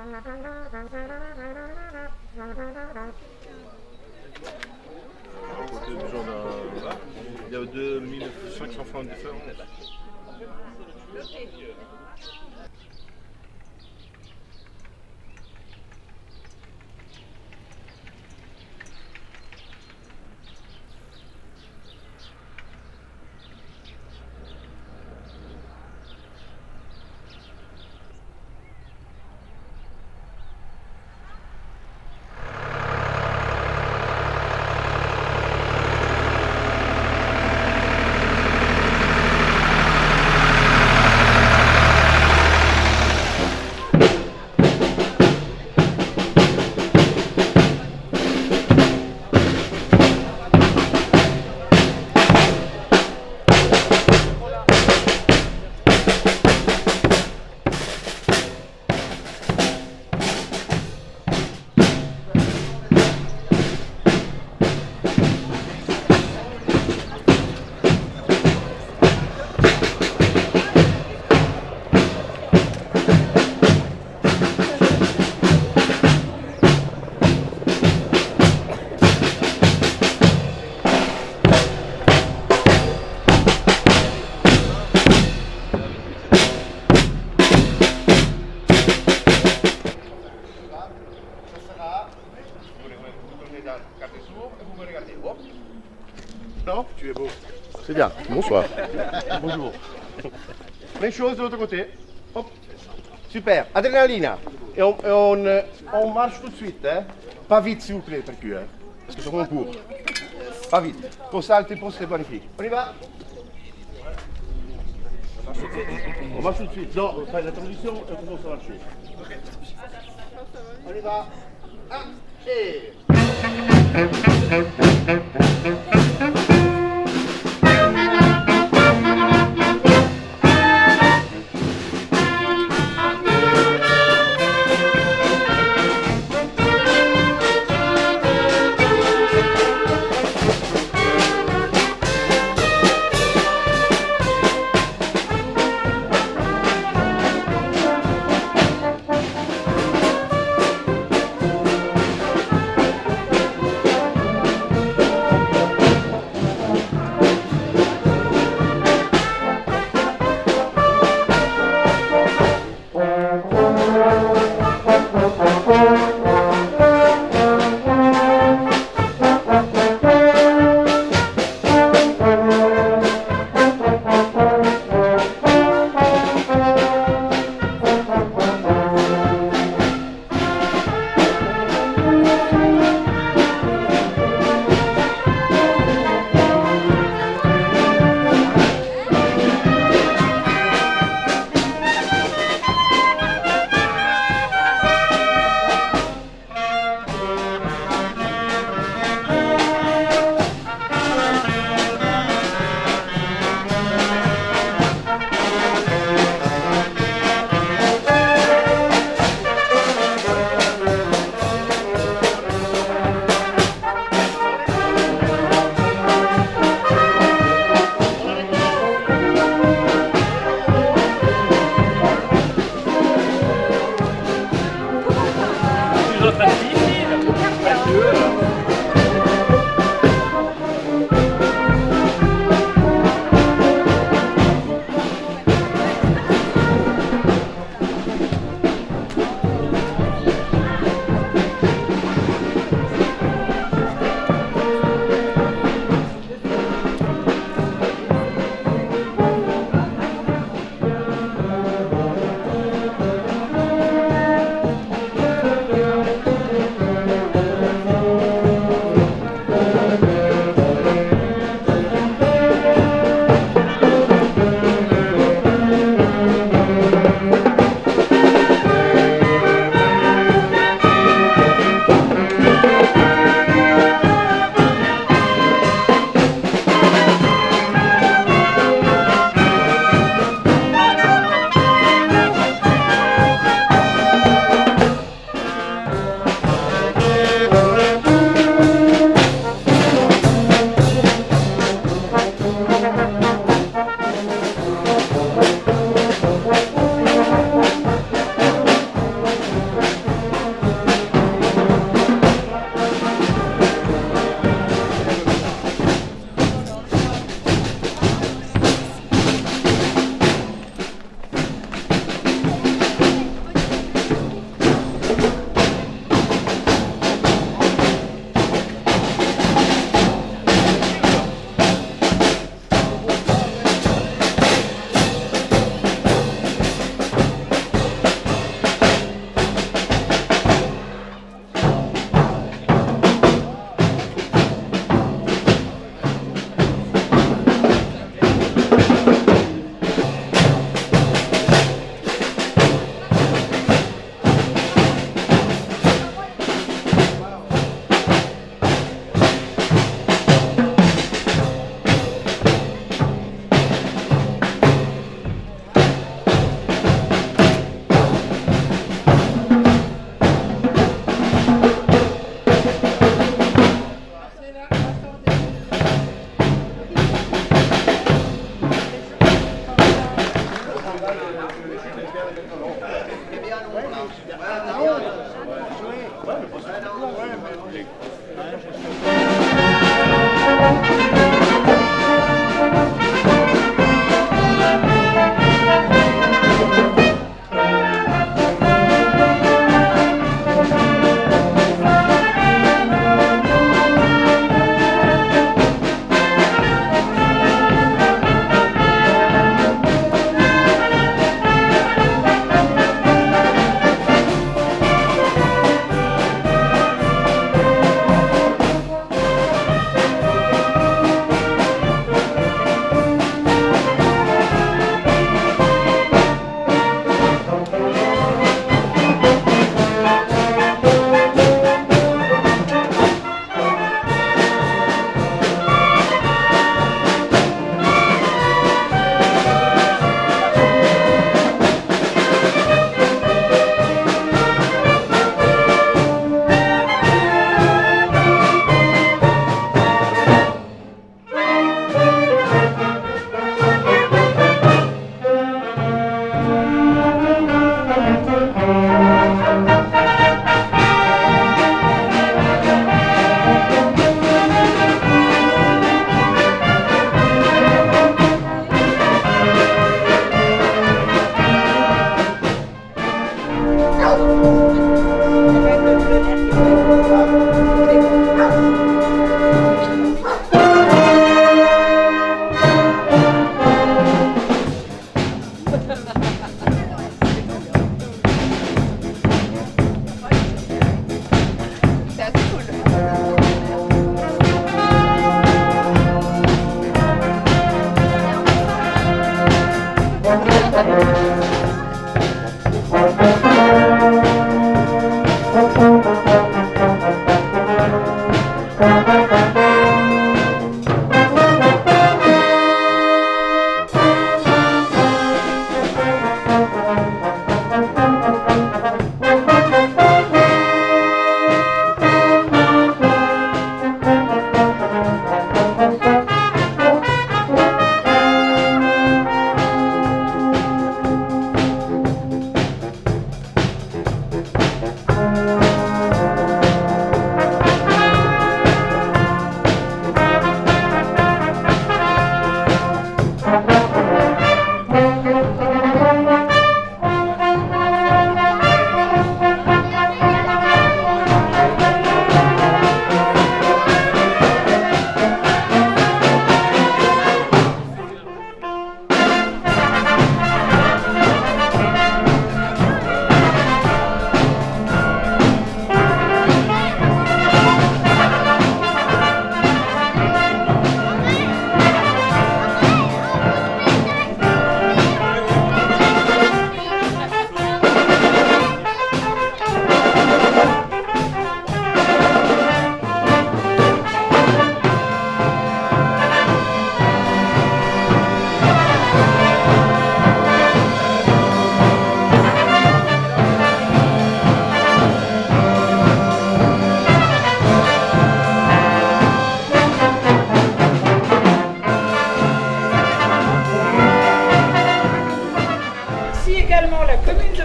Il y a 2500 francs de différence. Non, tu es beau. C'est bien. Bonsoir. Bonjour. Même chose de l'autre côté. Hop. Super. Adrénaline. Et on marche tout de suite. Hein. Pas vite, s'il vous plaît, percu. Hein. Parce que c'est un court. Pas vite. Pour ça, le poste, c'est magnifique. On y va. On marche tout de suite. Non, on fait la transition et on commence à marcher. On y va. Ah, et...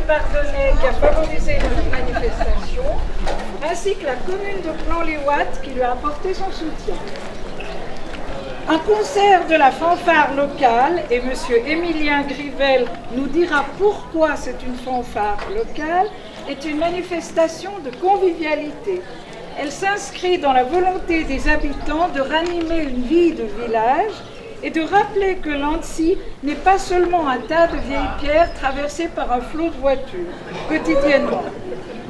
Bardonnay qui a favorisé la manifestation, ainsi que la commune de Plan-les-Ouates qui lui a apporté son soutien. Un concert de la fanfare locale, et M. Émilien Grivel nous dira pourquoi c'est une fanfare locale, est une manifestation de convivialité. Elle s'inscrit dans la volonté des habitants de ranimer une vie de village et de rappeler que Lancy n'est pas seulement un tas de vieilles pierres traversées par un flot de voitures, quotidiennement,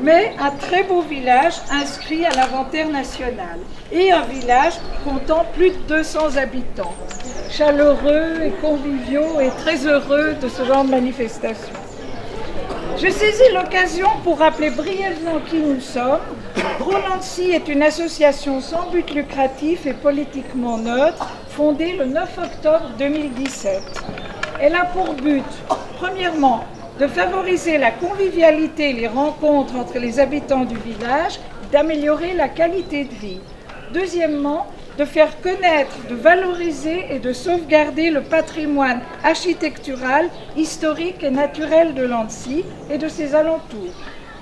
mais un très beau village inscrit à l'inventaire national et un village comptant plus de 200 habitants, chaleureux et conviviaux et très heureux de ce genre de manifestation. Je saisis l'occasion pour rappeler brièvement qui nous sommes. Pro-Lancy est une association sans but lucratif et politiquement neutre, fondée le 9 octobre 2017. Elle a pour but, premièrement, de favoriser la convivialité et les rencontres entre les habitants du village, d'améliorer la qualité de vie. Deuxièmement, de faire connaître, de valoriser et de sauvegarder le patrimoine architectural, historique et naturel de Lancy et de ses alentours.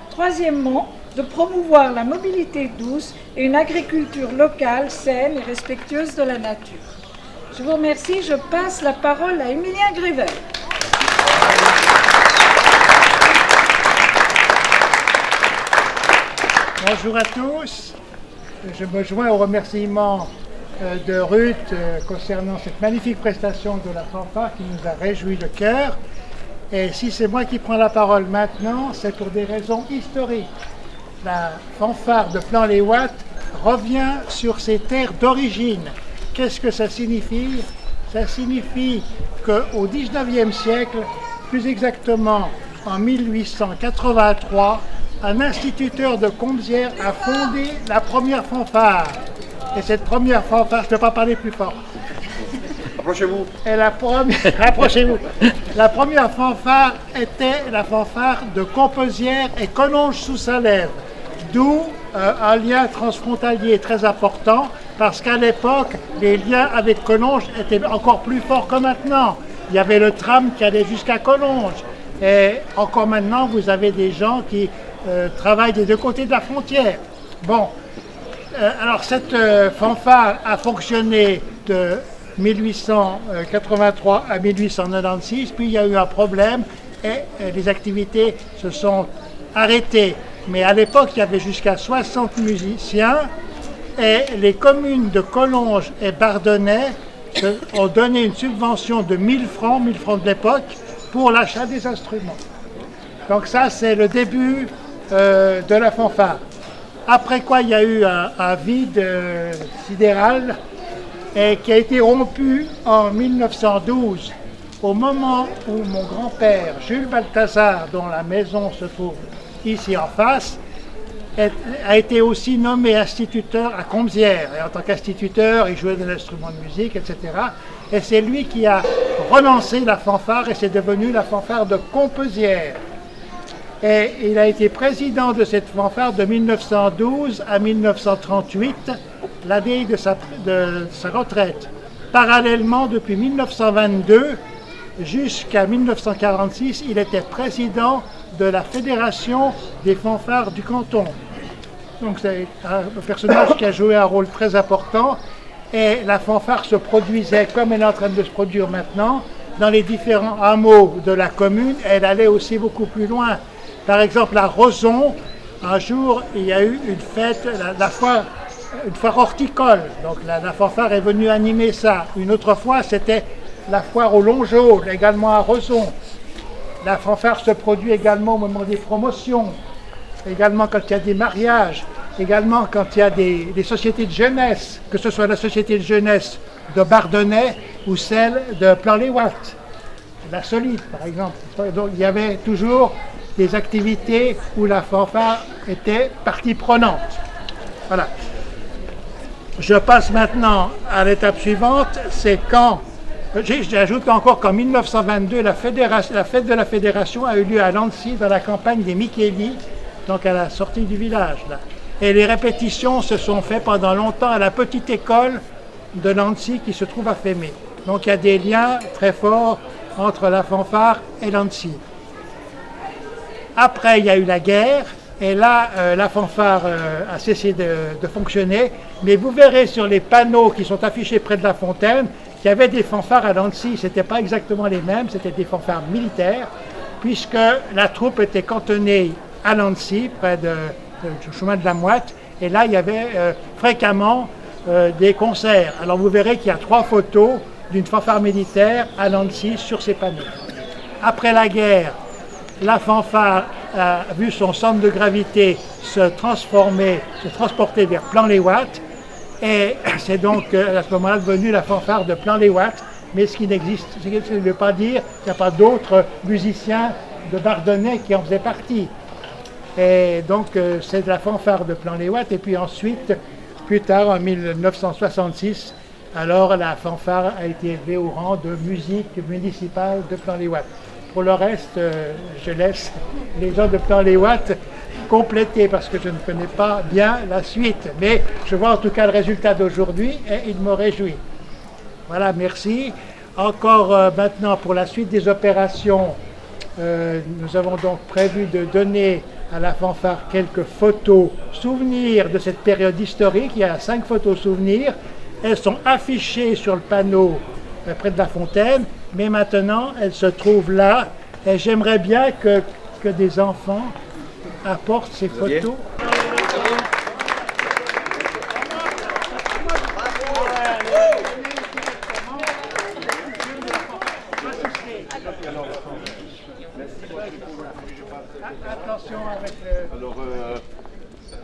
Troisièmement, de promouvoir la mobilité douce et une agriculture locale, saine et respectueuse de la nature. Je vous remercie, je passe la parole à Émilien Grével. Bonjour à tous, je me joins aux remerciements de Ruth concernant cette magnifique prestation de la fanfare qui nous a réjoui le cœur. Et si c'est moi qui prends la parole maintenant, c'est pour des raisons historiques. La fanfare de Plan-les-Ouates revient sur ses terres d'origine. Qu'est-ce que ça signifie? Ça signifie qu'au XIXe siècle, plus exactement en 1883, un instituteur de Comzières a fondé la première fanfare. Et cette première fanfare, je ne peux pas parler plus fort. Approchez-vous. Et approchez-vous. La première fanfare était la fanfare de Composières et Collonges-sous-Salève. D'où un lien transfrontalier très important, parce qu'à l'époque, les liens avec Collonges étaient encore plus forts que maintenant. Il y avait le tram qui allait jusqu'à Collonges. Et encore maintenant, vous avez des gens qui travaillent des deux côtés de la frontière. Bon, alors cette fanfare a fonctionné de 1883 à 1896, puis il y a eu un problème et les activités se sont arrêtées. Mais à l'époque, il y avait jusqu'à 60 musiciens et les communes de Collonges et Bardonnay ont donné une subvention de 1000 francs de l'époque, pour l'achat des instruments. Donc ça, c'est le début de la fanfare. Après quoi, il y a eu un vide sidéral et qui a été rompu en 1912, au moment où mon grand-père, Jules Balthazar, dont la maison se trouve ici en face, a été aussi nommé instituteur à Comzières. Et en tant qu'instituteur, il jouait de l'instrument de musique, etc. Et c'est lui qui a relancé la fanfare et c'est devenu la fanfare de Composières. Et il a été président de cette fanfare de 1912 à 1938, l'année de sa retraite. Parallèlement, depuis 1922 jusqu'à 1946, il était président de la Fédération des fanfares du canton. Donc c'est un personnage qui a joué un rôle très important et la fanfare se produisait comme elle est en train de se produire maintenant dans les différents hameaux de la commune. Elle allait aussi beaucoup plus loin. Par exemple à Rozon, un jour il y a eu une fête, une foire horticole, donc la fanfare est venue animer ça. Une autre fois c'était la foire au Longeau, également à Rozon. La fanfare se produit également au moment des promotions, également quand il y a des mariages, également quand il y a des sociétés de jeunesse, que ce soit la société de jeunesse de Bardonnay ou celle de Plan-les-Ouates, la Solide par exemple. Donc il y avait toujours des activités où la fanfare était partie prenante. Voilà. Je passe maintenant à l'étape suivante, c'est quand, j'ajoute encore qu'en 1922, la fête de la Fédération a eu lieu à Lancy, dans la campagne des Micheli, donc à la sortie du village. Là. Et les répétitions se sont faites pendant longtemps à la petite école de Lancy qui se trouve à Fémé. Donc il y a des liens très forts entre la fanfare et Lancy. Après, il y a eu la guerre, et là, la fanfare a cessé de fonctionner. Mais vous verrez sur les panneaux qui sont affichés près de la fontaine qu'il y avait des fanfares à Lancy. Ce n'étaient pas exactement les mêmes, c'était des fanfares militaires, puisque la troupe était cantonnée à Lancy, près du chemin de la Moite. Et là, il y avait fréquemment des concerts. Alors vous verrez qu'il y a 3 photos d'une fanfare militaire à Lancy sur ces panneaux. Après la guerre, la fanfare a vu son centre de gravité se transporter vers Plan-les-Ouates, et c'est donc à ce moment-là devenu la fanfare de Plan-les-Ouates, mais ce qui ne veut pas dire qu'il n'y a pas d'autres musiciens de Bardonnay qui en faisaient partie. Et donc c'est la fanfare de Plan-les-Ouates, et puis ensuite, plus tard en 1966, alors la fanfare a été élevée au rang de musique municipale de Plan-les-Ouates. Pour le reste, je laisse les gens de Plan-les-Ouates compléter parce que je ne connais pas bien la suite. Mais je vois en tout cas le résultat d'aujourd'hui et il me réjouit. Voilà, merci. Encore maintenant pour la suite des opérations, nous avons donc prévu de donner à la fanfare quelques photos souvenirs de cette période historique. Il y a 5 photos souvenirs. Elles sont affichées sur le panneau près de la fontaine, mais maintenant elles se trouvent là. Et j'aimerais bien que des enfants apportent ces photos. Attention avec le... Alors,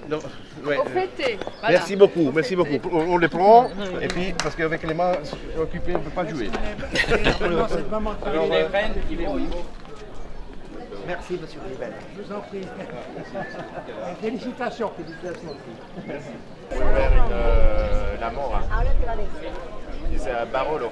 non, ouais, Au fêté. Voilà. merci beaucoup, merci beaucoup. On les prend, et puis, parce qu'avec les mains occupées, on ne peut pas jouer. Non, c'est le moment de parler. Merci, monsieur Ribel. Je vous en prie. Félicitations. La mort. C'est un Barolo.